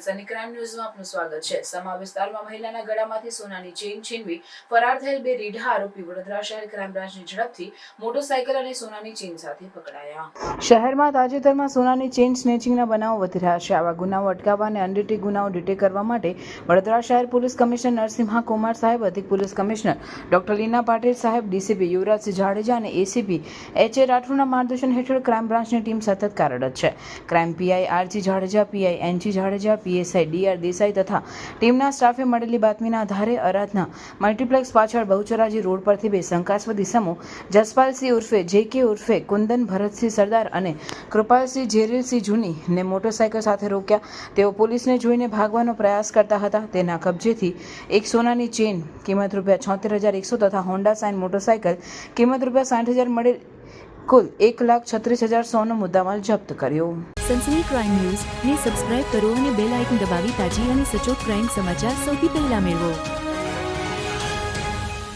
Sunny crime ન્યૂઝમાં આપનું સ્વાગત છે। સમા વિસ્તારમાં મહિલાના ગળામાંથી સોનાની ચેઇન છીનવી ફરાર થયેલ બે રીઢા આરોપી વડોદરા શહેર ક્રાઇમ બ્રાન્ચની ઝડપથી મોટરસાયકલ અને સોનાની ચેઇન સાથે પકડાયા। શહેરમાં તાજેતરમાં સોનાની ચેઇન સ્નેચિંગના બનાવો વધી રહ્યા છે। આવા ગુનાઓ અટકાવવા અને અનડિટેક ગુનાઓ ડિટેક્ટ કરવા માટે વડોદરા શહેર પોલીસ કમિશનર નરસિંહા કુમાર સાહેબ, અધિક પોલીસ કમિશનર ડોક્ટર લીના પાટીલ સાહેબ, ડીસીપી યુવરાજસિંહ જાડેજા અને એસીપી એચ.એ. રાઠોડના માર્ગદર્શન હેઠળ ક્રાઇમ બ્રાન્ચની ટીમ સતત કાર્યરત છે। Crime PI R G. Jadeja, PI N G. Jadeja, PSI D R. Desai તથા ટીમના સ્ટાફે મળેલી બાતમીના આધારે આરાધના મલ્ટીપ્લેક્સ પાછળ બહુચરાજી રોડ પરથી બે શંકાસ્પદ ઇસમો જસપાલસિંહ ઉર્ફે જે.કે. ઉર્ફે કુંદન ભરતસિંહ સરદાર અને કૃપાલસિંહ ઝેરીલસિંહ જૂનીને મોટરસાયકલ સાથે રોક્યા। તેઓ પોલીસને જોઈને ભાગવાનો પ્રયાસ કરતા હતા। તેના કબજેથી એક સોનાની ચેઇન કિંમત ₹76,100 તથા હોન્ડા સાઇન મોટરસાયકલ કિંમત ₹60,000 મળેલ કુલ 1,36,100નો મુદ્દામાલ જપ્ત કર્યો। સનસની ક્રાઇમ ન્યૂઝ ને સબસ્ક્રાઇબ કરો અને બેલ આઇકન દબાવી તાજી અને સચોટ ક્રાઇમ સમાચાર સૌથી પહેલા મેળવો।